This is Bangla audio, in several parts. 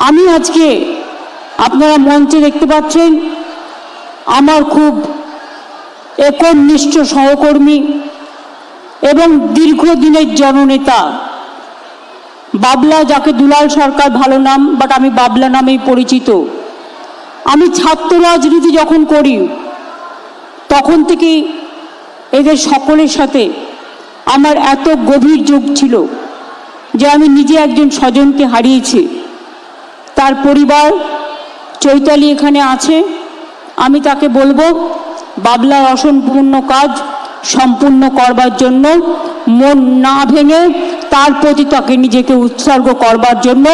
আমি আজকে আপনারা মঞ্চে দেখতে পাচ্ছেন আমার খুব একনিষ্ঠ সহকর্মী এবং দীর্ঘদিনের জননেতা বাবলা, যাকে দুলাল সরকার ভালো নাম, বাট আমি বাবলা নামেই পরিচিত। আমি ছাত্র রাজনীতি যখন করি তখন থেকেই এদের সকলের সাথে আমার এত গভীর যোগ ছিল যে আমি নিজে একজন স্বজনকে হারিয়েছি। তার পরিবার চৈতালি এখানে আছে। আমি তাকে বলবো বাবলার অসম্পূর্ণ কাজ সম্পূর্ণ করবার জন্য, মন না ভেঙে তার প্রতি তাকে নিজেকে উৎসর্গ করবার জন্য,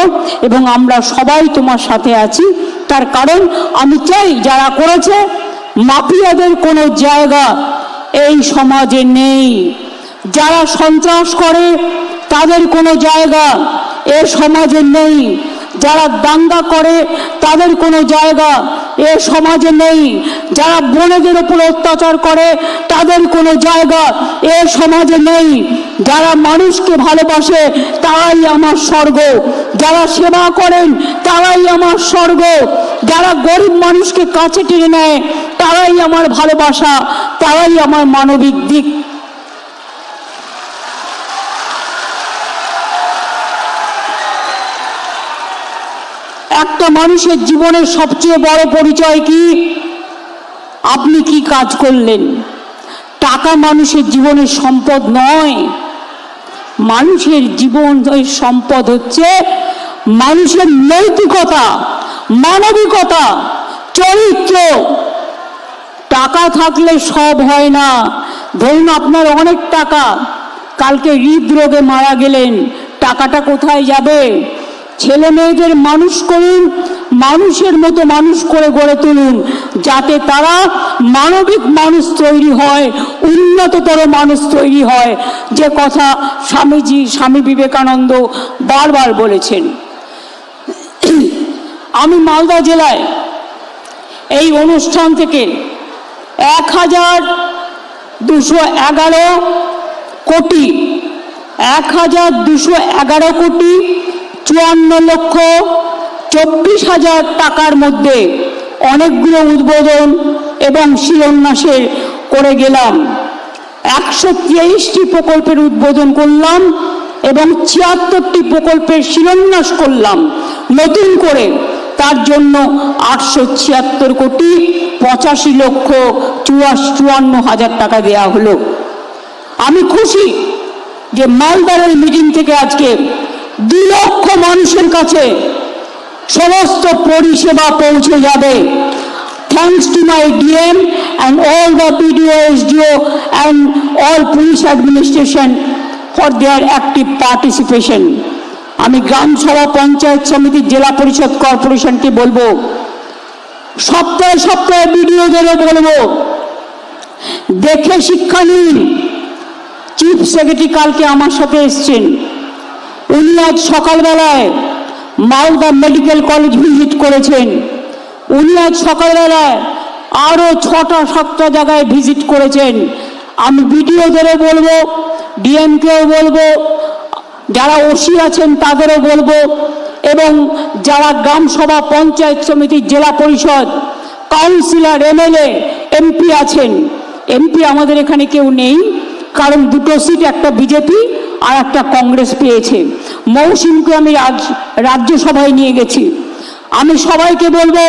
এবং আমরা সবাই তোমার সাথে আছি। তার কারণ আমি চাই যারা করেছে মাফিয়াদের কোনো জায়গা এই সমাজে নেই, যারা সন্ত্রাস করে তাদের কোনো জায়গা এ সমাজে নেই, যারা দাঙ্গা করে তাদের কোনো জায়গা এ সমাজে নেই, যারা বোনেদের উপর অত্যাচার করে তাদের কোনো জায়গা এ সমাজে নেই, যারা মানুষকে ভালোবাসে তারাই আমার স্বর্গ, যারা সেবা করেন তারাই আমার স্বর্গ, যারা গরিব মানুষকে কাছে টেনে নেয় তারাই আমার ভালোবাসা, তারাই আমার মানবিক দিক। একটা মানুষের জীবনের সবচেয়ে বড় পরিচয় কি? আপনি কি কাজ করলেন। টাকা মানুষের জীবনের সম্পদ নয়। মানুষের জীবনের সম্পদ হচ্ছে মানুষের নৈতিকতা, মানবিকতা, চরিত্র। টাকা থাকলে সব হয় না। ধরুন আপনার অনেক টাকা, কালকে হৃদরোগে মারা গেলেন, টাকাটা কোথায় যাবে? ছেলে মেয়েদের মানুষ করুন, মানুষের মতো মানুষ করে গড়ে তুলুন, যাতে তারা মানবিক মানুষ তৈরি হয়, উন্নততর মানুষ তৈরি হয়, যে কথা স্বামী বিবেকানন্দ বারবার বলেছেন। আমি মালদা জেলায় এই অনুষ্ঠান থেকে 1211 কোটি 54,24,00,000 টাকার মধ্যে অনেকগুলো উদ্বোধন এবং শিলান্যাসের করে গেলাম। 123টি প্রকল্পের উদ্বোধন করলাম এবং 76টি প্রকল্পের শিলান্যাস করলাম নতুন করে। তার জন্য 876 কোটি 85,54,00,000 টাকা দেওয়া হলো। আমি খুশি যে মালদার এই মিটিং থেকে আজকে 2 লক্ষ মানুষের কাছে সমস্ত পরিষেবা পৌঁছে যাবে। Thanks to my DM and all the BDO, SDO and all police administration for their active participation. আমি গ্রাম সভা, পঞ্চায়েত সমিতি, জেলা পরিষদ, কর্পোরেশনকে বলবো, সপ্তাহে সপ্তাহে বিডিওদেরও বলবো, দেখে শিক্ষা নিন। চিফ সেক্রেটারি কালকে আমার সাথে এসছেন, উনি আজ সকালবেলায় মালদা মেডিকেল কলেজ ভিজিট করেছেন। উনি আজ সকালবেলায় আরও 6টা-7টা জায়গায় ভিজিট করেছেন। আমি বিডিওদেরও বলবো, ডিএমকেও বলবো, যারা ওসি আছেন তাদেরও বলবো, এবং যারা গ্রাম সভা, পঞ্চায়েত সমিতি, জেলা পরিষদ, কাউন্সিলর, এমএলএ, এমপি আছেন। এমপি আমাদের এখানে কেউ নেই, কারণ 2টো সিট, একটা বিজেপি আর একটা কংগ্রেস পেয়েছে। মৌসুমকে আমি রাজ্যসভায় নিয়ে গেছি। আমি সবাইকে বলবো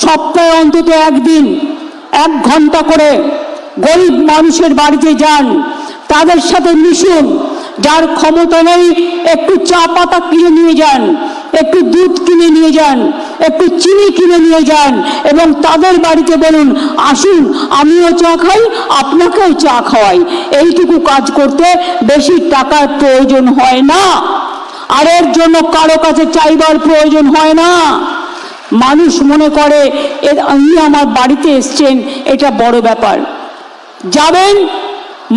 সপ্তাহে অন্তত একদিন 1 ঘন্টা করে গরিব মানুষের বাড়িতে যান, তাদের সাথে মিশুন। যার ক্ষমতা নেই একটু চা পাতা কিনে নিয়ে যান, একটু দুধ কিনে নিয়ে যান, একটু চিনি কিনে নিয়ে যান, এবং তাদের বাড়িতে বলুন, আসুন আমিও চা খাই, আপনাকেও চা খাওয়াই। এইটুকু কাজ করতে বেশি টাকার প্রয়োজন হয় না, আর এর জন্য কারো কাছে চাইবার প্রয়োজন হয় না। মানুষ মনে করে উনি আমার বাড়িতে এসছেন, এটা বড় ব্যাপার। যাবেন,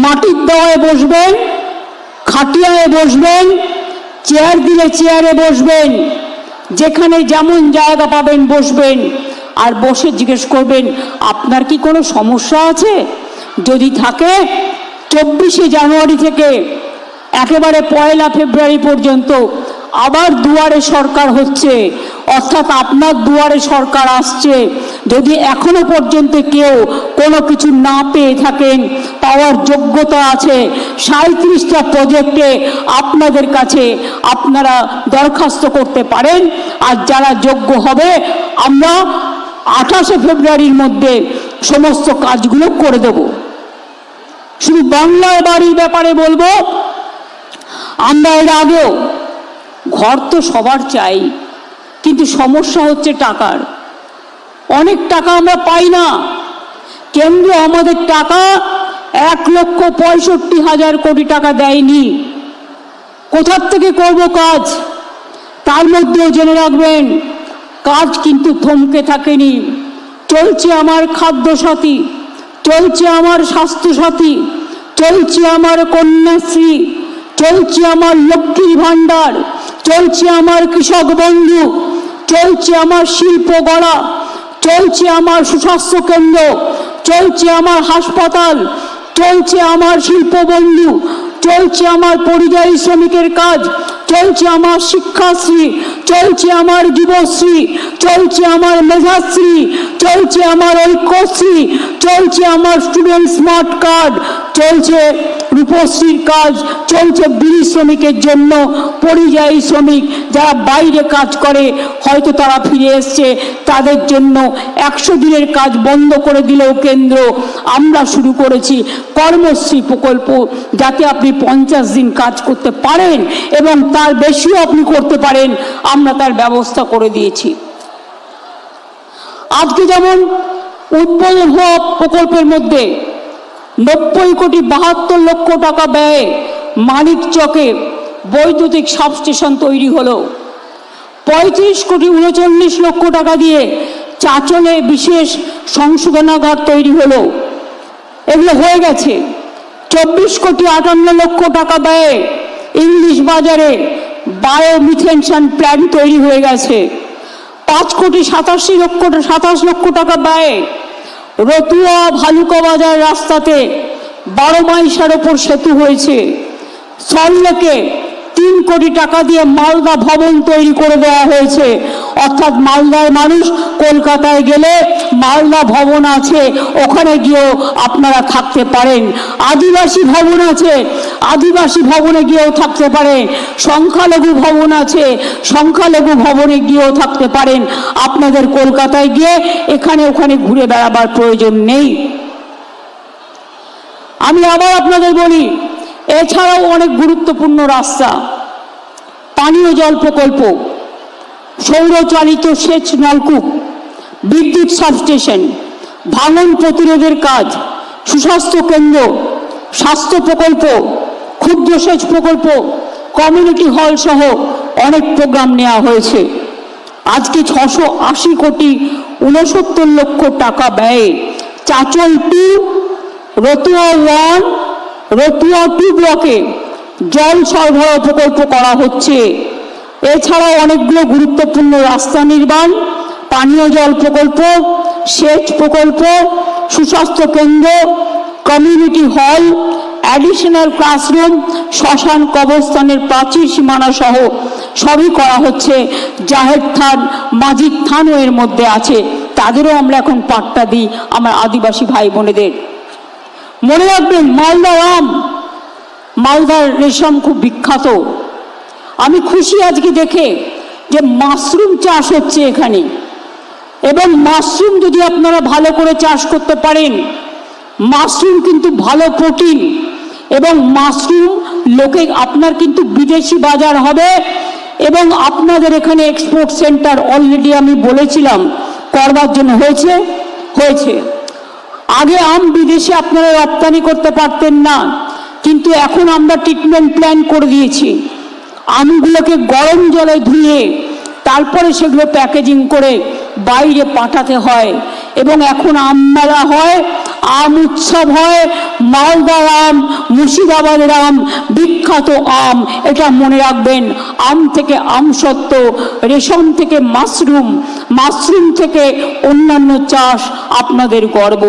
মাটির দেওয়ায় বসবেন, খাটিয়ায় বসবেন, চেয়ার দিলে চেয়ারে বসবেন, যেখানে যেমন জায়গা পাবেন বসবেন, আর বসে জিজ্ঞেস করবেন আপনার কি কোনো সমস্যা আছে। যদি থাকে 24শে জানুয়ারি থেকে একেবারে 1 ফেব্রুয়ারি পর্যন্ত আবার দুয়ারে সরকার হচ্ছে, অর্থাৎ আপনার দুয়ারে সরকার আসছে। যদি এখনো পর্যন্ত কেউ কোনো কিছু না পেয়ে থাকেন, পাওয়ার যোগ্যতা আছে, 37টা প্রজেক্টে আপনাদের কাছে আপনারা দরখাস্ত করতে পারেন। আর যারা যোগ্য হবে, আমরা 28শে ফেব্রুয়ারির মধ্যে সমস্ত কাজগুলো করে দেব। শুধু বাংলার বাড়ির ব্যাপারে বলবো, আমরা এর আগেও ঘর তো সবার চাই, কিন্তু সমস্যা হচ্ছে টাকার। অনেক টাকা আমরা পাই না। কেন্দ্র আমাদের টাকা 1,65,000 কোটি টাকা দেয়নি। কোথার থেকে করব কাজ? তার মধ্যেও জেনে রাখবেন, কাজ কিন্তু থমকে থাকেনি। চলছে আমার খাদ্যসাথী, চলছে আমার স্বাস্থ্যসাথী, চলছে আমার কন্যাশ্রী, চলছে আমার লক্ষ্মীর ভাণ্ডার, চলছে আমার কৃষক বন্ধু, চলছে আমার শিল্প গড়া, চলছে আমার সুস্বাস্থ্য কেন্দ্র, চলছে আমার হাসপাতাল, চলছে আমার শিল্প বন্ধু, চলছে আমার পরিযায়ী শ্রমিকের কাজ, চলছে আমার শিক্ষাশ্রী, চলছে আমার যুবশ্রী, চলছে আমার মেধাশ্রী, চলছে আমার ঐক্যশ্রী, চলছে আমার স্টুডেন্ট স্মার্ট কার্ড, চলছে রূপশ্রীর কাজ, চলছে বিড়ি শ্রমিকের জন্য, পরিযায়ী শ্রমিক যারা বাইরে কাজ করে, হয়তো তারা ফিরে এসছে, তাদের জন্য 100 দিনের কাজ বন্ধ করে দিলেও কেন্দ্র। আমরা শুরু করেছি কর্মশ্রী প্রকল্প, যাতে আপনি 50 দিন কাজ করতে পারেন এবং তার বেশিও আপনি করতে পারেন, আমরা তার ব্যবস্থা করে দিয়েছি। আজকে যেমন উদ্বোধন হওয়া প্রকল্পের মধ্যে 90,72,00,000 টাকা ব্যয়ে মানিকচকে বৈদ্যুতিক সাবস্টেশন তৈরি হলো। 35,39,00,000 টাকা দিয়ে চাচলে বিশেষ সংশোধনাগার তৈরি হলো। এগুলো হয়ে গেছে। 24,58,00,000 টাকা ব্যয়ে ইংলিশ বাজারে বায়োমিথেনশন প্ল্যান্ট তৈরি হয়ে গেছে। 5,87,00,000 টাকা ব্যয়ে রতুয়া ভালুকা বাজার রাস্তাতে 12 মাইলের ওপর সেতু হয়েছে। সল্টলেকে 3 কোটি টাকা দিয়ে মালদা ভবন তৈরি করে দেওয়া হয়েছে। অর্থাৎ মালদার মানুষ কলকাতায় গেলে মালদা ভবন আছে, ওখানে গিয়েও আপনারা থাকতে পারেন। আদিবাসী ভবন আছে, আদিবাসী ভবনে গিয়েও থাকতে পারেন। সংখ্যালঘু ভবন আছে, সংখ্যালঘু ভবনে গিয়েও থাকতে পারেন। আপনাদের কলকাতায় গিয়ে এখানে ওখানে ঘুরে বেড়াবার প্রয়োজন নেই। আমি আবার আপনাদের বলি, এছাড়াও অনেক গুরুত্বপূর্ণ রাস্তা, পানীয় জল প্রকল্প, সৌরচালিত সেচ নলকূপ, বিদ্যুৎ সাবস্টেশন, ভাঙন প্রতিরোধের কাজ, সুস্বাস্থ্য কেন্দ্র, স্বাস্থ্য প্রকল্প, ক্ষুদ্র সেচ প্রকল্প, কমিউনিটি হল সহ অনেক প্রোগ্রাম নেওয়া হয়েছে। আজকে 680,69,00,000 টাকা ব্যয়ে চাচল 2, রতুয়া 1, রতুয়া 2 ব্লকে জল সরবরাহ প্রকল্প করা হচ্ছে। এছাড়াও অনেকগুলো গুরুত্বপূর্ণ রাস্তা নির্মাণ, পানীয় জল প্রকল্প, সেচ প্রকল্প, সুস্বাস্থ্য কেন্দ্র, কমিউনিটি হল, অ্যাডিশনাল ক্লাসরুম, শ্মশান কবরস্থানের প্রাচীর সীমানা সহ সবই করা হচ্ছে। জাহের থান, মাজিদ থানও এর মধ্যে আছে, তাদেরও আমরা এখন পাট্টা দিই আমার আদিবাসী ভাই বোনেদের। মনে রাখবেন, মালদার আম, মালদার রেশম খুব বিখ্যাত। আমি খুশি আজকে দেখে যে মাশরুম চাষ হচ্ছে এখানে, এবং মাশরুম যদি আপনারা ভালো করে চাষ করতে পারেন, মাশরুম কিন্তু ভালো প্রোটিন, এবং মাশরুম লোকে আপনার কিন্তু বিদেশি বাজার হবে। এবং আপনাদের এখানে এক্সপোর্ট সেন্টার অলরেডি আমি বলেছিলাম করবার জন্য হয়েছে। আগে আম বিদেশে আপনারা রপ্তানি করতে পারতেন না, কিন্তু এখন আমরা ট্রিটমেন্ট প্ল্যান করে দিয়েছি। আমগুলোকে গরম জলে ধুয়ে তারপরে সেগুলো প্যাকেজিং করে বাইরে পাঠাতে হয়, এবং এখন আম মেলা হয়, আম উৎসব হয়। মালদার আম, মুর্শিদাবাদের আম বিখ্যাত আম, এটা মনে রাখবেন। আম থেকে আমসত্ত্ব, রেশম থেকে মাশরুম, মাশরুম থেকে অন্যান্য চাষ আপনাদের গর্ব।